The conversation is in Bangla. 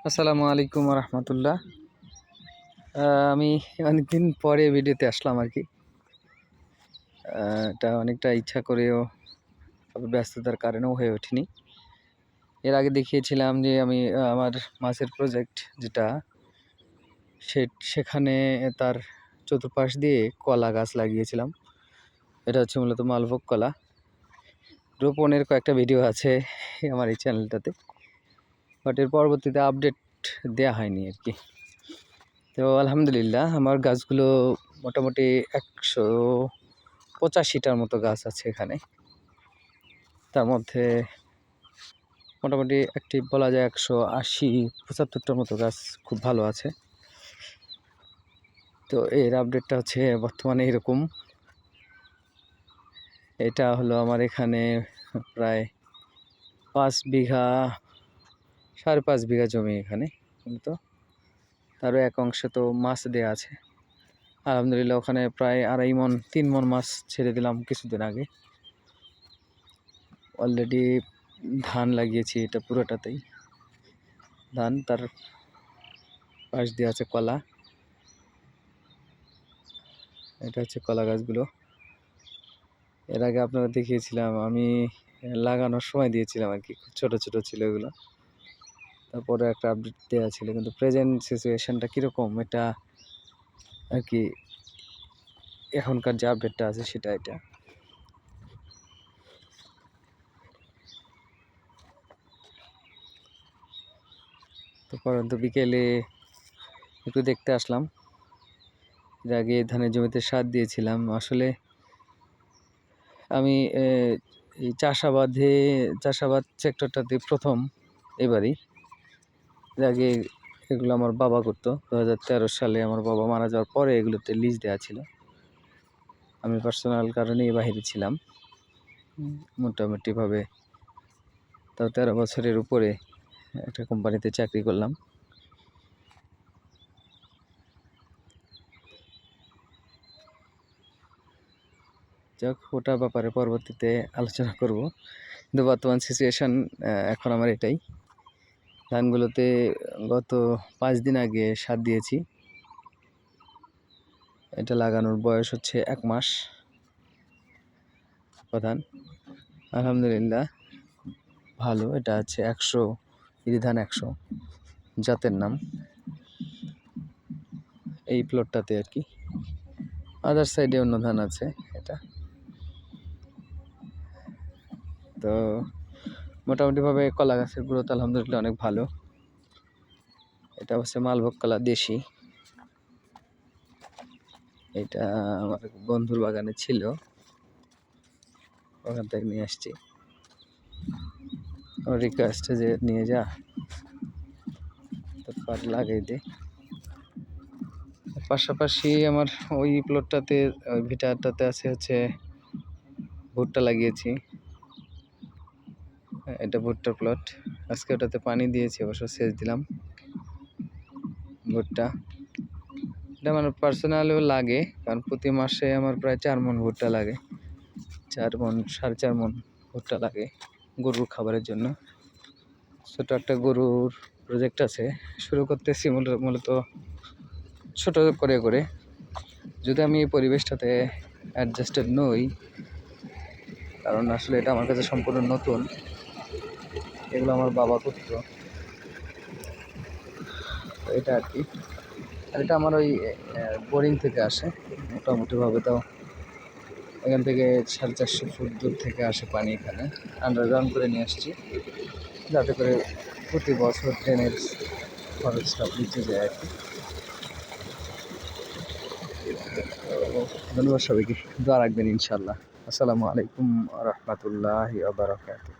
আসসালামু আলাইকুম রহমতুল্লাহ। আমি অনেকদিন পরে ভিডিওতে আসলাম আর কি। এটা অনেকটা ইচ্ছা করেও ব্যস্ততার কারণেও হয়ে ওঠেনি। এর আগে দেখিয়েছিলাম যে আমি আমার মাছের প্রজেক্ট যেটা সেখানে তার চতুর্পাশ দিয়ে কলা গাছ লাগিয়েছিলাম। এটা হচ্ছে মূলত মালভোগ কলা। রোপণের কয়েকটা ভিডিও আছে আমার এই চ্যানেলটাতে, বাট এর পরবর্তীতে আপডেট দেওয়া হয়নি আর কি। তো আলহামদুলিল্লাহ আমার গাছগুলো মোটামুটি 185টার মতো গাছ আছে এখানে। তার মধ্যে মোটামুটি অ্যাক্টিভ বলা যায় 180-75টার মতো গাছ খুব ভালো আছে। তো এর আপডেটটা হচ্ছে বর্তমানে এরকম। এটা হলো আমার এখানে প্রায় 5 বিঘা 5.5 বিঘা জমি এখানে, কিন্তু তারও এক অংশে তো মাছ দেওয়া আছে। আলহামদুলিল্লাহ ওখানে প্রায় 2.5 মণ 3 মণ মাছ ছেড়ে দিলাম কিছুদিন আগে। অলরেডি ধান লাগিয়েছি, এটা পুরোটাতেই ধান, তার পাশ দিয়ে আছে কলা। এটা হচ্ছে কলা গাছগুলো। এর আগে আপনারা দেখিয়েছিলাম, আমি লাগানোর সময় দিয়েছিলাম আর কি, খুব ছোটো ছোটো ছিল এগুলো। তারপরে একটা আপডেট দেওয়া ছিল, কিন্তু প্রেজেন্ট সিচুয়েশানটা কীরকম এটা আর কি, এখনকার যে আপডেটটা আছে সেটা এটা। তো পরন্তু বিকেলে একটু দেখতে আসলাম। এর আগে ধানের জমিতে সার দিয়েছিলাম। আসলে আমি এই চাষাবাদ সেক্টরটাতে প্রথম এবারই। এর আগে এগুলো আমার বাবা করতো। 2013 সালে আমার বাবা মারা যাওয়ার পরে এগুলোতে লিজ দেওয়া ছিল। আমি পার্সোনাল কারণেই বাহিরে ছিলাম মোটামুটিভাবে। তাও 13 বছরের উপরে একটা কোম্পানিতে চাকরি করলাম। যাক, ওটার ব্যাপারে পরবর্তীতে আলোচনা করব, কিন্তু বর্তমান সিচুয়েশান এখন আমার এটাই। ধানগুলোতে গত 5 দিন আগে সার দিয়েছি। এটা লাগানোর বয়স হচ্ছে 1 মাস প্রধান। আলহামদুলিল্লাহ ভালো। এটা হচ্ছে 100 ধান, 100 জাতের নাম এই প্লটটাতে আর কি। আদার সাইডে অন্য ধান আছে এটা। তো মোটামুটিভাবে কলা গাছের গ্রোথ আলহামদুলিল্লাহ অনেক ভালো। এটা হচ্ছে মালভোগ কলা দেশি। এটা আমার বন্ধুর বাগানে ছিল, ওখান থেকে নিয়ে আসছি। ওর রিকোয়েস্টে যে নিয়ে যা, তো পাট লাগাই দে। পাশাপাশি আমার ওই প্লটটাতে, ওই ভিটাটাতে আছে হচ্ছে ভুট্টা লাগিয়েছি। এটা ভুট্টার প্লট। আজকে ওটাতে পানি দিয়েছি, অবশ্য সেচ দিলাম। ভুট্টা এটা আমার পার্সোনালিও লাগে, কারণ প্রতি মাসে আমার প্রায় 4 মণ ভুট্টা লাগে। 4 মণ 4.5 মণ ভুট্টা লাগে গরুর খাবারের জন্য। ছোটো একটা গরুর প্রজেক্ট আছে, শুরু করতেছি মূলত ছোটো করে করে। যদি আমি এই পরিবেশটাতে অ্যাডজাস্টেড নই, কারণ আসলে এটা আমার কাছে সম্পূর্ণ নতুন। এগুলো আমার বাবা করতো, এটা আর কি। আর এটা আমার ওই বোরিং থেকে আসে মোটামুটিভাবে। তাও এখান থেকে 450 ফুট দূর থেকে আসে পানি, এখানে আন্ডারগ্রাউন্ড করে নিয়ে আসছি, যাতে করে প্রতি বছর ট্রেনের খরচটা বেঁচে যায় আর কি। ধন্যবাদ সবাইকে, দোয়া রাখবেন ইনশাল্লাহ। আসসালামু আলাইকুম রহমতুল্লাহি ওয়া বারাকাতুহু।